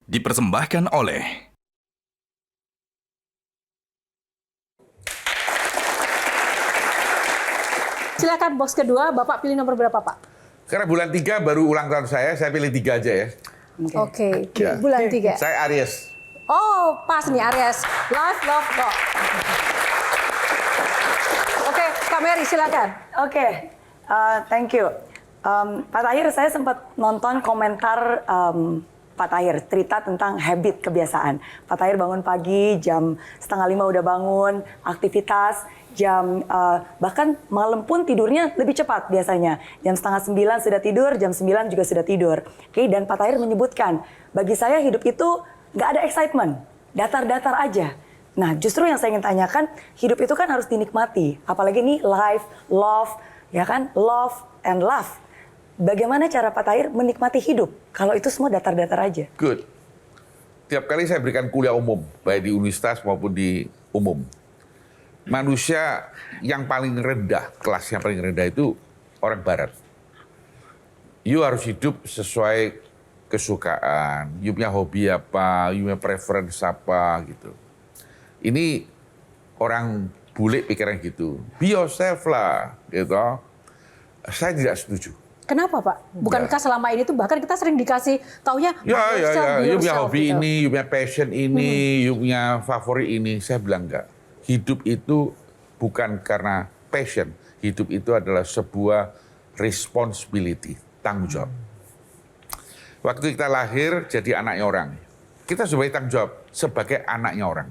Dipersembahkan oleh Silakan box kedua, Bapak pilih nomor berapa, Pak? Karena bulan 3 baru ulang tahun saya pilih 3 aja ya. Oke, Ya. bulan 3. Saya Aries. Oh, pas nih Aries. Live, love, rock. Oke, Kak Mary silakan. Oke, thank you. Pak Tahir, saya sempat nonton komentar Pak Tahir cerita tentang habit kebiasaan. Pak Tahir bangun pagi, jam 4:30 udah bangun, aktivitas, bahkan malam pun tidurnya lebih cepat biasanya. Jam 8:30 sudah tidur, jam 9 juga sudah tidur. Oke, dan Pak Tahir menyebutkan, bagi saya hidup itu nggak ada excitement, datar-datar aja. Nah, justru yang saya ingin tanyakan, hidup itu kan harus dinikmati. Apalagi ini life, love, ya kan? Love and love. Bagaimana cara Pak Tahir menikmati hidup kalau itu semua datar-datar aja? Good. Tiap kali saya berikan kuliah umum, baik di universitas maupun di umum. Manusia yang paling rendah, kelas yang paling rendah itu orang barat. You harus hidup sesuai kesukaan, you punya hobi apa, you punya preference apa gitu. Ini orang bule pikiran gitu. Be yourself lah, gitu. Saya tidak setuju. Kenapa, Pak? Bukankah selama ini tuh bahkan kita sering dikasih taunya Ya. You punya hobi gitu. ini, you punya passion ini, you punya favorit ini. Saya bilang enggak. Hidup itu bukan karena passion. Hidup itu adalah sebuah responsibility, tanggung jawab. Waktu kita lahir jadi anaknya orang. Kita sebagai tanggung jawab sebagai anaknya orang.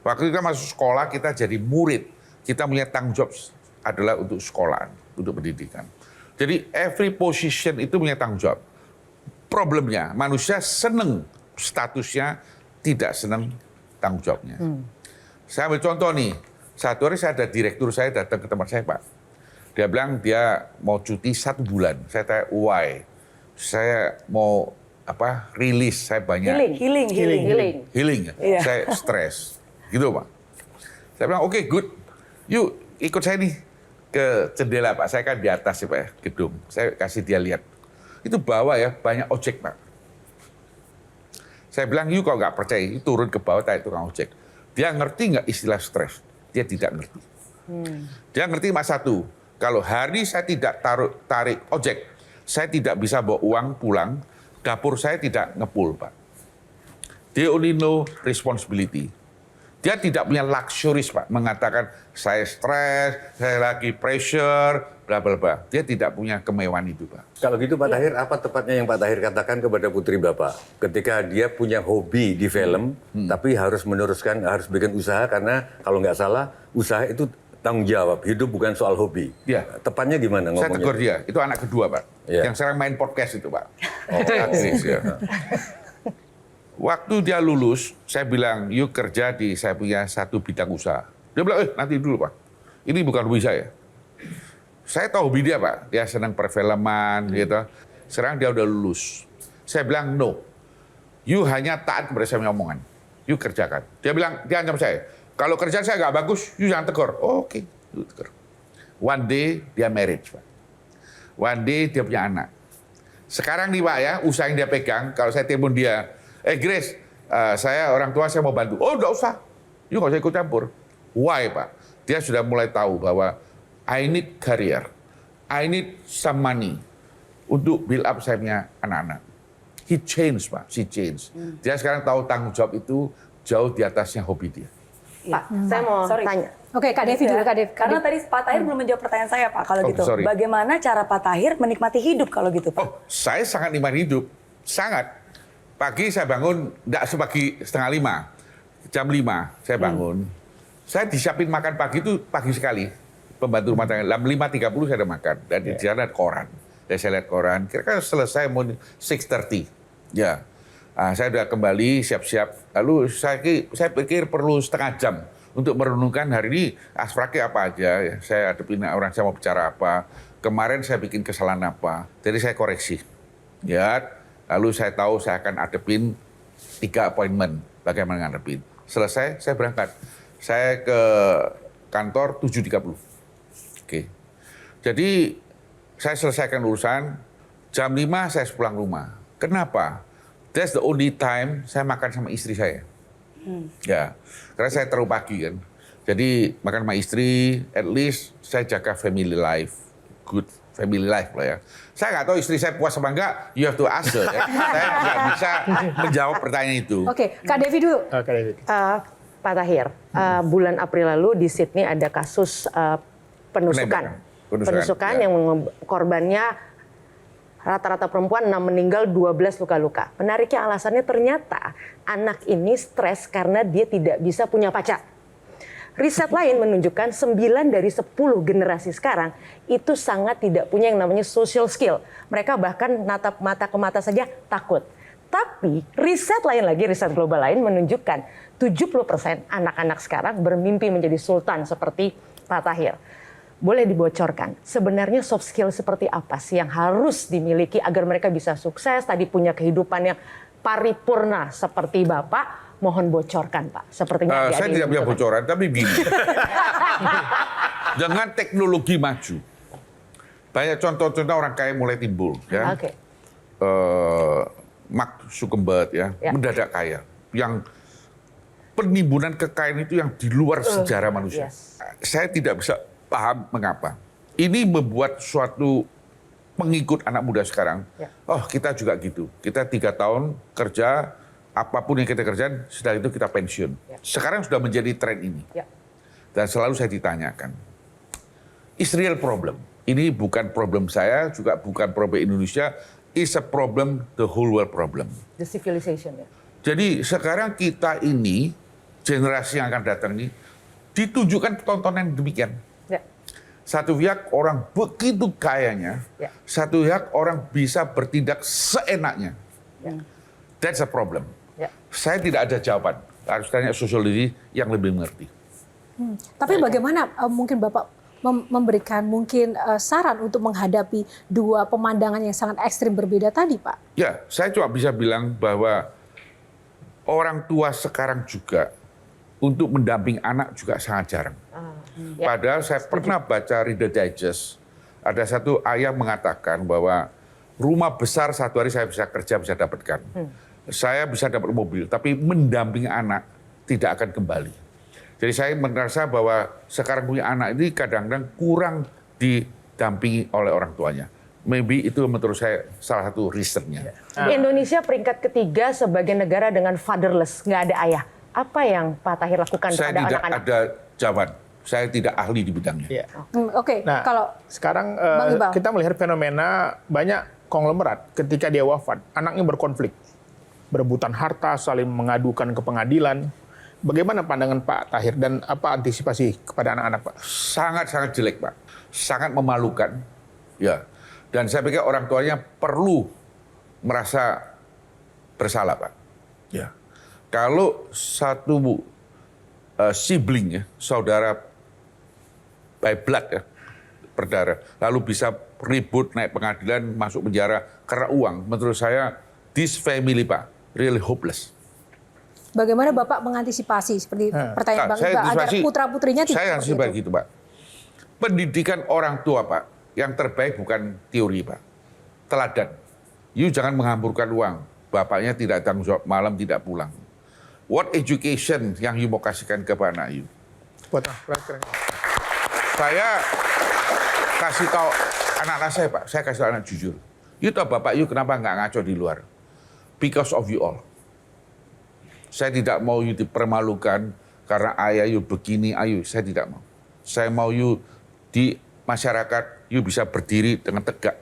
Waktu kita masuk sekolah, kita jadi murid. Kita melihat tanggung jawab adalah untuk sekolahan, untuk pendidikan. Jadi every position itu punya tanggung jawab. Problemnya manusia seneng statusnya, tidak seneng tanggung jawabnya. Saya ambil contoh nih, satu hari saya ada direktur saya datang ke tempat saya, Pak. Dia bilang dia mau cuti 1 bulan. Saya tanya why? Saya mau rilis, saya banyak healing. Iya. Saya stres, gitu Pak. Saya bilang oke, good, yuk ikut saya nih ke jendela Pak. Saya kan di atas ya Pak ya, gedung. Saya kasih dia lihat. Itu bawah ya banyak ojek Pak. Saya bilang yuk kalau nggak percaya, yuk turun ke bawah tanya tukang ojek. Dia ngerti nggak istilah stres? Dia tidak ngerti. Dia ngerti cuma satu. Kalau hari saya tidak tarik ojek, saya tidak bisa bawa uang pulang. Dapur saya tidak ngepul Pak. Dia only know responsibility. Dia tidak punya luxuries, Pak, mengatakan saya stres, saya lagi pressure, bla bla bla. Dia tidak punya kemewahan itu, Pak. Kalau gitu Pak Tahir, apa tepatnya yang Pak Tahir katakan kepada putri Bapak? Ketika dia punya hobi di film, tapi harus meneruskan, harus bikin usaha karena kalau nggak salah, usaha itu tanggung jawab. Hidup bukan soal hobi. Iya. Tepatnya gimana Saya ngomongnya? tegur dia, itu anak kedua, Pak. Iya. Yang sekarang main podcast itu, Pak. Oh, Aktris, ya. Waktu dia lulus, saya bilang, yuk kerja di saya punya satu bidang usaha. Dia bilang, nanti dulu Pak, ini bukan hobi saya. Saya tahu hobi dia Pak, dia senang perfilman gitu. Sekarang dia udah lulus. Saya bilang, no, you hanya taat kepada saya punya omongan. You kerjakan. Dia bilang, dia ancam saya, kalau kerjaan saya nggak bagus, you jangan tegur. Oh, oke, you tegur. One day, dia marriage Pak. One day, dia punya anak. Sekarang nih Pak ya, usaha yang dia pegang, kalau saya telepon dia, Grace, saya orang tua saya mau bantu. Oh, enggak usah. You nggak usah ikut campur. Why, Pak? Dia sudah mulai tahu bahwa I need career. I need some money untuk build up saya punya anak-anak. He changed, Pak. She changed. Dia sekarang tahu tanggung jawab itu jauh di atasnya hobi dia. Iya. Pak, saya mau Sorry. tanya. Oke, Kak Devi dulu, Kak Devi. Karena tadi Pak Tahir belum menjawab pertanyaan saya, Pak, kalau Oh, gitu. sorry. Bagaimana cara Pak Tahir menikmati hidup kalau gitu, Pak? Oh, saya sangat nikmat hidup. Sangat. Pagi saya bangun, enggak sepagi 4:30. Jam 5 saya bangun. Saya disiapin makan pagi itu pagi sekali. Pembantu rumah tangga. Jam 5:30 saya udah makan. Dan di sana ada koran. Dan saya lihat koran. Kira-kira selesai mau 6:30. Ya. Saya udah kembali siap-siap. Lalu saya pikir perlu setengah jam untuk merenungkan hari ini asfraki apa aja. Saya hadapin orang, saya mau bicara apa. Kemarin saya bikin kesalahan apa. Jadi saya koreksi. Ya. Lalu saya tahu saya akan hadapin 3 appointment. Bagaimana ngadepin. Selesai, saya berangkat. Saya ke kantor 7:30. Oke. Jadi saya selesaikan urusan, jam 5 saya pulang rumah. Kenapa? That's the only time saya makan sama istri saya. Ya, karena saya terlalu pagi kan. Jadi makan sama istri, at least saya jaga family life, good family life lah ya. Saya nggak tahu istri saya puas apa enggak, you have to ask her. Ya. Saya nggak bisa menjawab pertanyaan itu. Oke, Kak Devi dulu. Kak Devi. Pak Tahir, bulan April lalu di Sydney ada kasus penusukan. Penusukan ya. yang korbannya rata-rata perempuan, 6 meninggal, 12 luka-luka. Menariknya alasannya ternyata anak ini stres karena dia tidak bisa punya pacar. Riset lain menunjukkan 9 dari 10 generasi sekarang itu sangat tidak punya yang namanya social skill. Mereka bahkan natap mata ke mata saja takut. Tapi riset lain lagi, riset global lain menunjukkan 70% anak-anak sekarang bermimpi menjadi sultan seperti Pak Tahir. Boleh dibocorkan, sebenarnya soft skill seperti apa sih yang harus dimiliki agar mereka bisa sukses, tadi punya kehidupan yang paripurna seperti Bapak? Mohon bocorkan, Pak. Sepertinya saya tidak punya bocoran, tapi begini. Dengan teknologi maju, banyak contoh-contoh orang kaya mulai timbul. Ya. Oke. Mark Zuckerberg ya, mendadak kaya. Yang penimbunan kekayaan itu yang di luar sejarah manusia. Yes. Saya tidak bisa paham mengapa. Ini membuat suatu pengikut anak muda sekarang, oh kita juga gitu. Kita 3 tahun kerja, apapun yang kita kerjakan, setelah itu kita pensiun. Sekarang sudah menjadi tren ini. Dan selalu saya ditanyakan, is real problem. Ini bukan problem saya, juga bukan problem Indonesia, is a problem, the whole world problem. The civilization ya. Jadi sekarang kita ini, generasi yang akan datang ini, ditunjukkan tontonan demikian. Ya. Satu pihak orang begitu kayanya, satu pihak orang bisa bertindak seenaknya. That's a problem. Saya tidak ada jawaban. Harus tanya sosiologi yang lebih mengerti. Tapi bagaimana mungkin Bapak memberikan mungkin saran untuk menghadapi dua pemandangan yang sangat ekstrim berbeda tadi, Pak? Ya, saya cuma bisa bilang bahwa orang tua sekarang juga untuk mendamping anak juga sangat jarang. Padahal saya pernah baca Reader Digest, ada satu ayah mengatakan bahwa rumah besar satu hari saya bisa kerja, bisa dapatkan. Saya bisa dapat mobil, tapi mendampingi anak tidak akan kembali. Jadi saya merasa bahwa sekarang punya anak ini kadang-kadang kurang didampingi oleh orang tuanya. Maybe itu menurut saya salah satu risetnya. Indonesia peringkat ketiga sebagai negara dengan fatherless, nggak ada ayah. Apa yang Pak Tahir lakukan Saya terhadap tidak anak-anak? ada jawaban. Saya tidak ahli di bidangnya. Oke, Nah, kalau sekarang Bang Iqbal. kita melihat fenomena banyak konglomerat ketika dia wafat, anaknya berkonflik, berebutan harta, saling mengadukan ke pengadilan. Bagaimana pandangan Pak Tahir dan apa antisipasi kepada anak-anak, Pak? Sangat-sangat jelek, Pak. Sangat memalukan. Ya. Dan saya pikir orang tuanya perlu merasa bersalah, Pak. Ya. Kalau satu sibling ya, saudara by blood ya, berdarah, lalu bisa ribut naik pengadilan, masuk penjara karena uang, menurut saya this family, Pak, really hopeless. bagaimana Bapak mengantisipasi seperti pertanyaan Bang Iqbal agar putra-putrinya tidak saya seperti antisipasi gitu, Pak. Pendidikan orang tua, Pak, yang terbaik bukan teori, Pak. Teladan. You jangan menghamburkan uang. Bapaknya tidak tanggung jawab, malam tidak pulang. What education yang you mau kasihkan kepada anak you? Saya kasih tahu anak-anak saya, Pak. Saya kasih tahu anak jujur. You tahu bapak you kenapa nggak ngaco di luar? Because of you all. Saya tidak mau you dipermalukan karena ayah you begini, ayu. Saya tidak mau. Saya mau you di masyarakat, you bisa berdiri dengan tegak.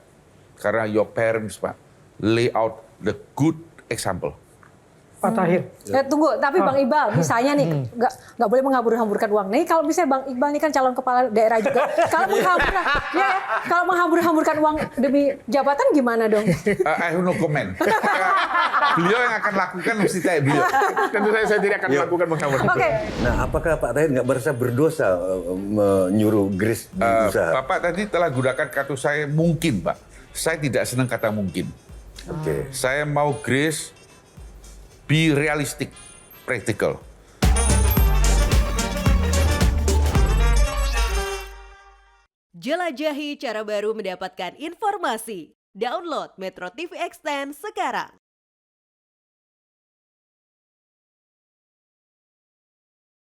Karena your parents, Pak, lay out the good example. Pak Tahir. Tunggu, tapi Bang Iqbal, misalnya nih, nggak boleh menghambur-hamburkan uang. Nih kalau misalnya Bang Iqbal ini kan calon kepala daerah juga, kalau menghambur-hamburkan uang demi jabatan gimana dong? I have no comment. Beliau yang akan lakukan mesti saya beliau. Tentu saya tidak akan melakukan menghambur. Oke. Nah, apakah Pak Tahir nggak merasa berdosa menyuruh Grace berusaha? Bapak tadi telah gunakan kata saya mungkin, Pak. Saya tidak senang kata mungkin. Oke. Saya mau Grace be realistic, practical. Jelajahi cara baru mendapatkan informasi. Download Metro TV Extend sekarang.